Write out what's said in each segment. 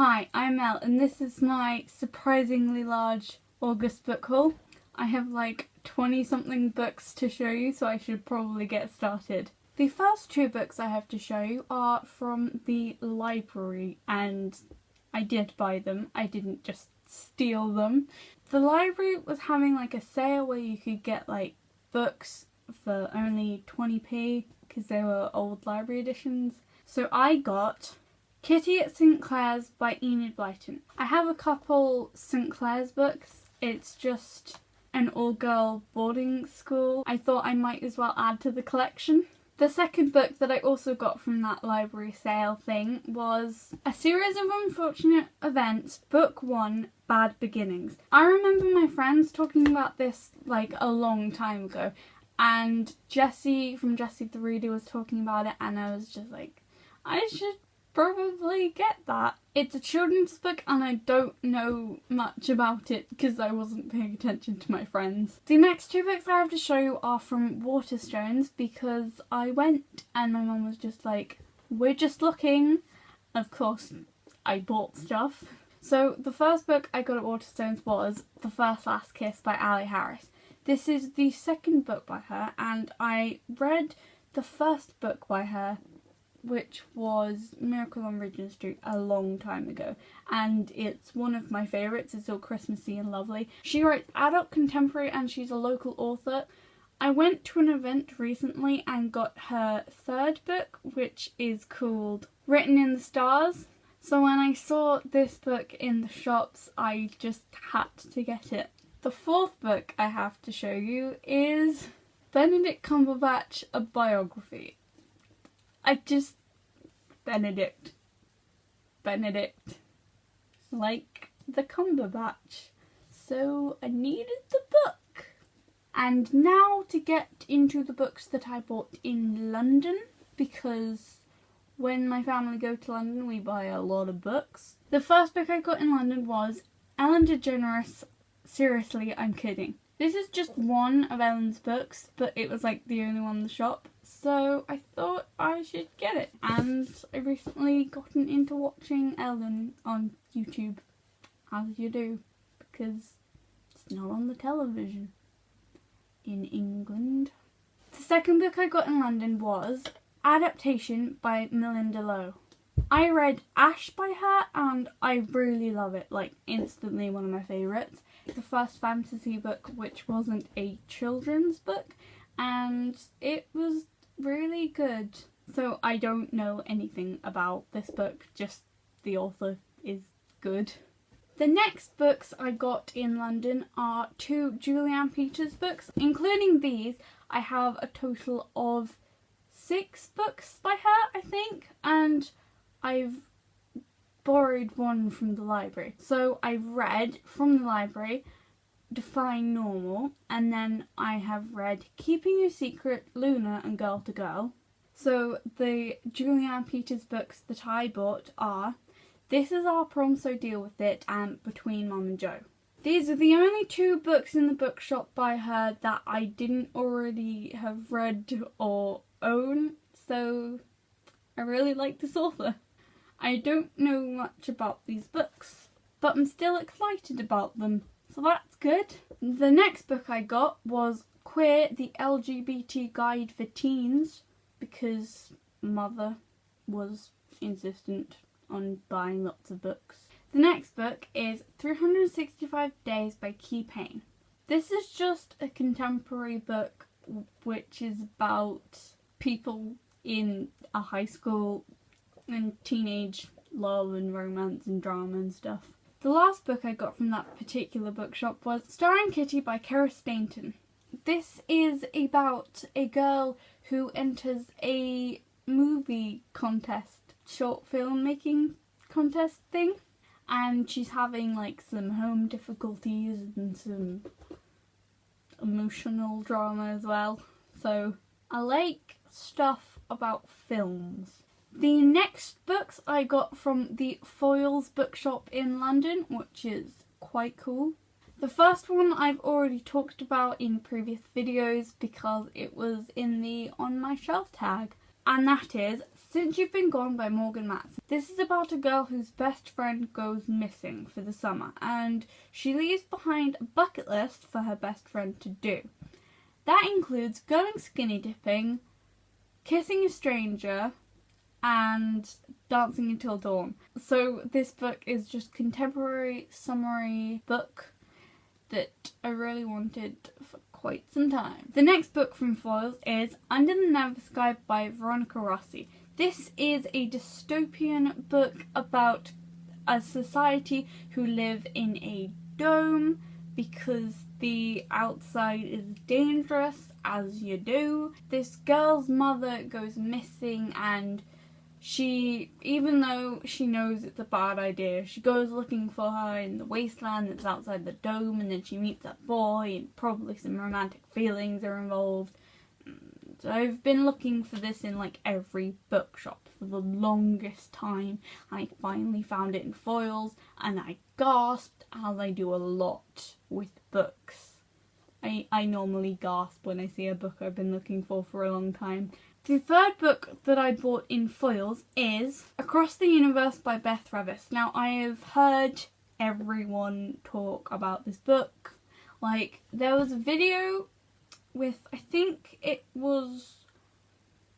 Hi, I'm Mel and this is my surprisingly large August book haul. I have like 20 something books to show you, so I should probably get started. The first two books I have to show you are from the library, and I did buy them. I didn't just steal them. The library was having like a sale where you could get like books for only 20p because they were old library editions. So I got Kitty at St Clair's by Enid Blyton. I have a couple St Clair's books. It's just an all-girl boarding school. I thought I might as well add to the collection. The second book that I also got from that library sale thing was A Series of Unfortunate Events, Book 1, Bad Beginnings. I remember my friends talking about this like a long time ago, and Jessie from Jessie the Reader was talking about it, and I was just like, I should probably get that. It's a children's book and I don't know much about it because I wasn't paying attention to my friends. The next two books I have to show you are from Waterstones because I went and my mum was just like, we're just looking. Of course, I bought stuff. So the first book I got at Waterstones was The First Last Kiss by Ali Harris. This is the second book by her, and I read the first book by her, which was Miracle on Regent Street, a long time ago, and it's one of my favourites. It's all Christmassy and lovely. She writes adult contemporary and she's a local author. I went to an event recently and got her third book, which is called Written in the Stars. So when I saw this book in the shops, I just had to get it. The fourth book I have to show you is Benedict Cumberbatch, a biography. Benedict. Like the Cumberbatch. So I needed the book. And now to get into the books that I bought in London, because when my family go to London we buy a lot of books. The first book I got in London was Ellen DeGeneres' Seriously, I'm Kidding. This is just one of Ellen's books, but it was like the only one in the shop, so I thought I should get it. And I recently gotten into watching Ellen on YouTube, as you do, because it's not on the television in England. The second book I got in London was Adaptation by Melinda Lowe. I read Ash by her and I really love it, like instantly one of my favourites. The first fantasy book which wasn't a children's book, and it was really good. So I don't know anything about this book, just the author is good. The next books I got in London are two Julianne Peters books. Including these, I have a total of 6 books by her, I think, and I've borrowed one from the library. So I've read from the library Define Normal, and then I have read Keeping Your Secret, Luna and Girl to Girl. So the Julianne Peters books that I bought are This Is Our Prom So Deal With It and Between Mum and Joe. These are the only 2 books in the bookshop by her that I didn't already have read or own, so I really like this author. I don't know much about these books, but I'm still excited about them, so that's good. The next book I got was Queer, the LGBT Guide for Teens, because Mother was insistent on buying lots of books. The next book is 365 Days by Key Payne. This is just a contemporary book which is about people in a high school and teenage love and romance and drama and stuff. The last book I got from that particular bookshop was Starring Kitty by Kara Stainton. This is about a girl who enters a movie contest, short film making contest thing, and she's having like some home difficulties and some emotional drama as well. So I like stuff about films. The next books I got from the Foyles bookshop in London, which is quite cool. The first one I've already talked about in previous videos because it was in the On My Shelf tag, and that is Since You've Been Gone by Morgan Matson. This is about a girl whose best friend goes missing for the summer and she leaves behind a bucket list for her best friend to do. That includes going skinny dipping, kissing a stranger, and dancing until dawn. So this book is just contemporary summary book that I really wanted for quite some time. The next book from Foyles is Under the Never Sky by Veronica Rossi. This is a dystopian book about a society who live in a dome because the outside is dangerous, as you do. This girl's mother goes missing and she, even though she knows it's a bad idea, she goes looking for her in the wasteland that's outside the dome, and then she meets that boy and probably some romantic feelings are involved. So I've been looking for this in like every bookshop for the longest time. I finally found it in Foyles and I gasped, as I do a lot with books. I normally gasp when I see a book I've been looking for a long time. The third book that I bought in Foyles is Across the Universe by Beth Revis. Now, I have heard everyone talk about this book. Like, there was a video with, I think it was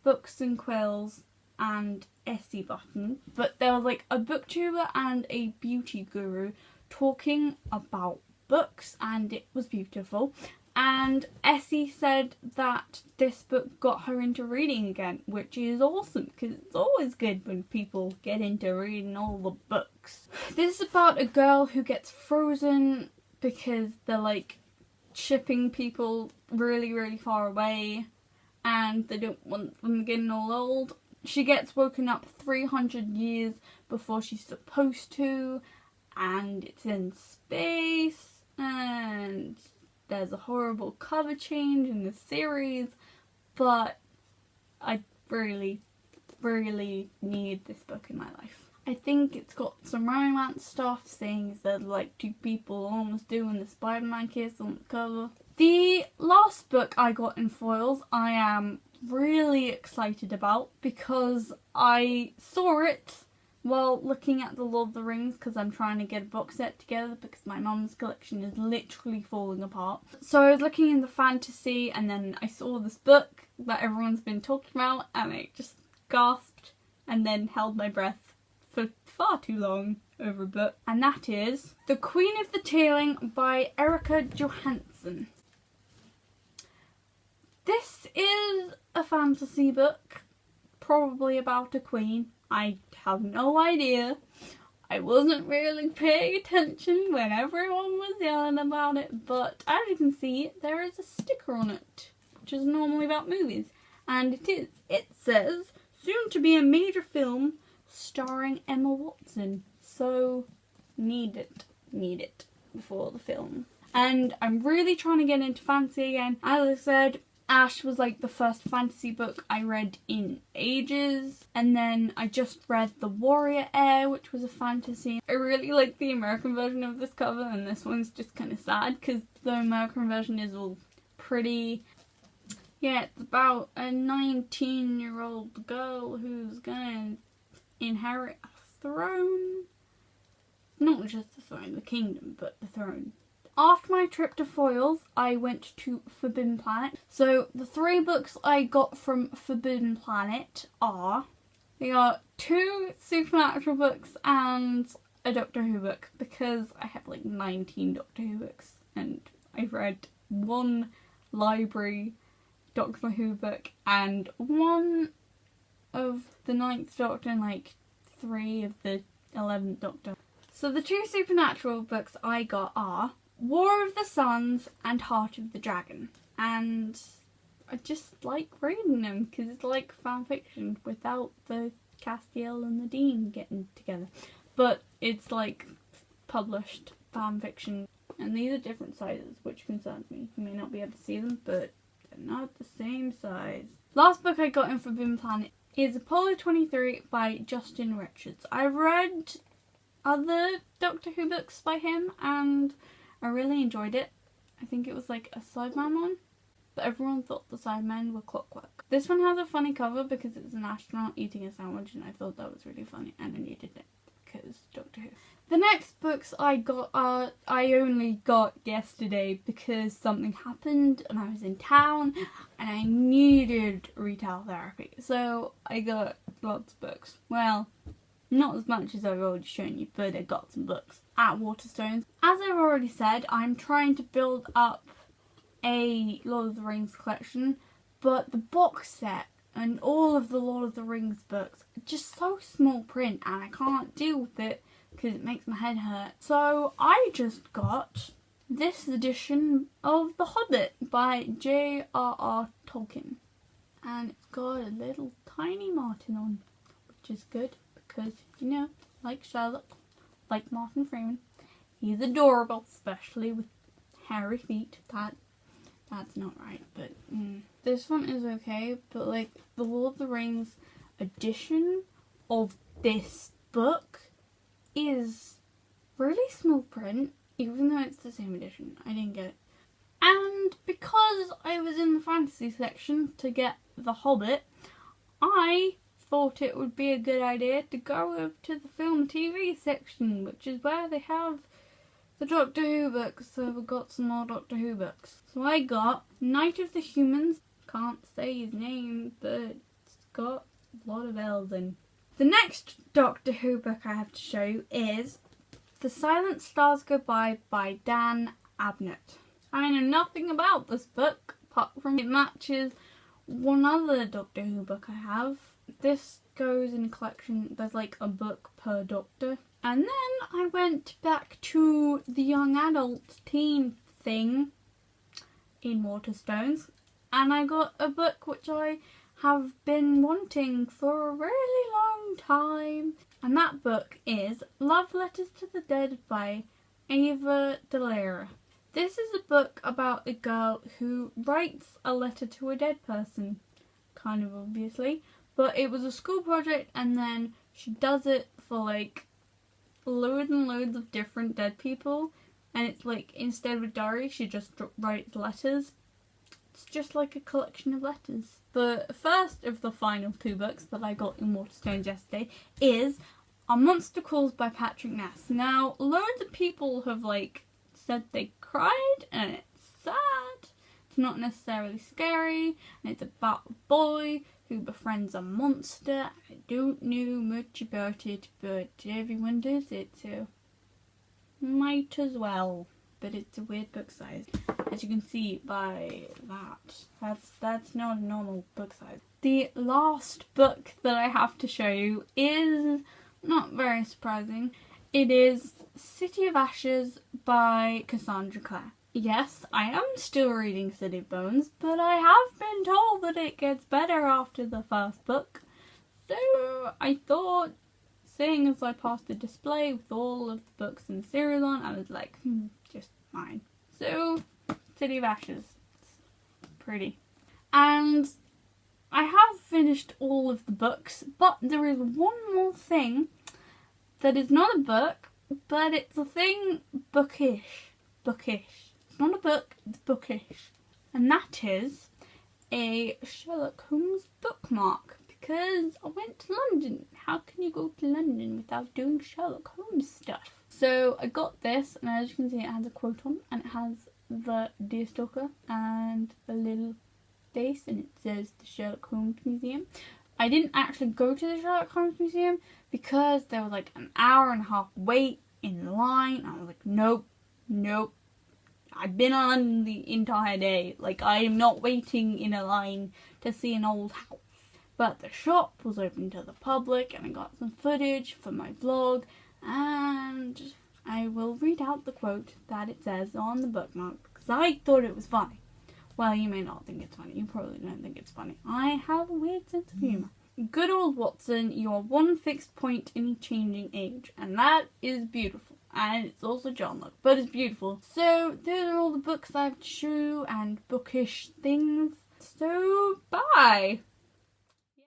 Books and Quills and Essie Button, but there was like a booktuber and a beauty guru talking about books, and it was beautiful. And Essie said that this book got her into reading again, which is awesome because it's always good when people get into reading all the books. This is about a girl who gets frozen because they're like shipping people really, really far away and they don't want them getting all old. She gets woken up 300 years before she's supposed to, and it's in space, and there's a horrible cover change in the series, but I really, really need this book in my life. I think it's got some romance stuff, saying that like two people almost doing the Spider-Man kiss on the cover. The last book I got in Foyles I am really excited about because I saw it while looking at the Lord of the Rings because I'm trying to get a box set together because my mum's collection is literally falling apart. So I was looking in the fantasy and then I saw this book that everyone's been talking about and I just gasped and then held my breath for far too long over a book. And that is The Queen of the Tailing by Erica Johansson. This is a fantasy book, probably about a queen. I have no idea. I wasn't really paying attention when everyone was yelling about it, but as you can see, there is a sticker on it, which is normally about movies. And it is. It says, soon to be a major film starring Emma Watson. So, need it before the film. And I'm really trying to get into fantasy again. As I said, Ash was like the first fantasy book I read in ages, and then I just read The Warrior Heir, which was a fantasy. I really like the American version of this cover, and this one's just kind of sad because the American version is all pretty. Yeah, it's about a 19-year-old girl who's gonna inherit a throne. Not just the throne, the kingdom, but the throne. After my trip to Foyles, I went to Forbidden Planet. So the 3 books I got from Forbidden Planet are, they are 2 supernatural books and a Doctor Who book, because I have like 19 Doctor Who books and I've read 1 library Doctor Who book and 1 of the 9th Doctor and like 3 of the 11th Doctor. So the 2 supernatural books I got are War of the Suns and Heart of the Dragon, and I just like reading them because it's like fan fiction without the Castiel and the Dean getting together, but it's like published fan fiction, and these are different sizes, which concerns me. You may not be able to see them, but they're not the same size. Last book I got in Forbidden Planet is Apollo 23 by Justin Richards. I've read other Doctor Who books by him and I really enjoyed it. I think it was like a Sideman one. but everyone thought the Sidemen were clockwork. This one has a funny cover because it's an astronaut eating a sandwich, and I thought that was really funny, and I needed it because Doctor Who. The next books I got I only got yesterday because something happened and I was in town and I needed retail therapy. So I got lots of books. Well, not as much as I've already shown you, but I got some books at Waterstones. As I've already said, I'm trying to build up a Lord of the Rings collection, but the box set and all of the Lord of the Rings books are just so small print and I can't deal with it because it makes my head hurt. So I just got this edition of The Hobbit by J.R.R. Tolkien. And it's got a little tiny Martin on, which is good because, you know, like Sherlock, like Martin Freeman, he's adorable, especially with hairy feet. That's not right, but this one is okay, but like the Lord of the Rings edition of this book is really small print, even though it's the same edition. I didn't get it. And because I was in the fantasy section to get The Hobbit, I thought it would be a good idea to go over to the film and TV section, which is where they have the Doctor Who books, so we got some more Doctor Who books. So I got Night of the Humans, can't say his name, but it's got a lot of L's in. The next Doctor Who book I have to show you is The Silent Stars Go by Dan Abnett. I know nothing about this book, apart from it matches one other Doctor Who book I have. This goes in a collection, there's like a book per Doctor. And then I went back to the young adult teen thing in Waterstones, and I got a book which I have been wanting for a really long time. And that book is Love Letters to the Dead by Ava Delara. This is a book about a girl who writes a letter to a dead person, kind of obviously, but it was a school project and then she does it for like loads and loads of different dead people, and it's like instead of a diary she just writes letters. It's just like a collection of letters. The first of the final two books that I got in Waterstones yesterday is A Monster Calls by Patrick Ness. Now, loads of people have like said they cried and it's sad. It's not necessarily scary, and it's about a boy who befriends a monster. I don't know much about it, but everyone does it, so might as well. But it's a weird book size, as you can see by that. That's not a normal book size. The last book that I have to show you is not very surprising. It is City of Ashes by Cassandra Clare. Yes, I am still reading City of Bones, but I have been told that it gets better after the first book. So I thought, seeing as I passed the display with all of the books in the series on, I was like, just fine. So, City of Ashes. It's pretty. And I have finished all of the books, but there is one more thing that is not a book, but it's a thing bookish. It's not a book, it's bookish. And that is a Sherlock Holmes bookmark, because I went to London. How can you go to London without doing Sherlock Holmes stuff? So I got this, and as you can see it has a quote on, and it has the Deerstalker and a little face, and it says the Sherlock Holmes Museum. I didn't actually go to the Sherlock Holmes Museum because there was like an hour-and-a-half wait in the line. I was like, nope. I've been on the entire day. Like, I am not waiting in a line to see an old house. But the shop was open to the public, and I got some footage for my vlog, and I will read out the quote that it says on the bookmark because I thought it was funny. Well, you may not think it's funny. You probably don't think it's funny. I have a weird sense of humour. Good old Watson, you are one fixed point in a changing age, and that is beautiful. And it's also John Locke, but it's beautiful. So those are all the books I have to show and bookish things. So bye!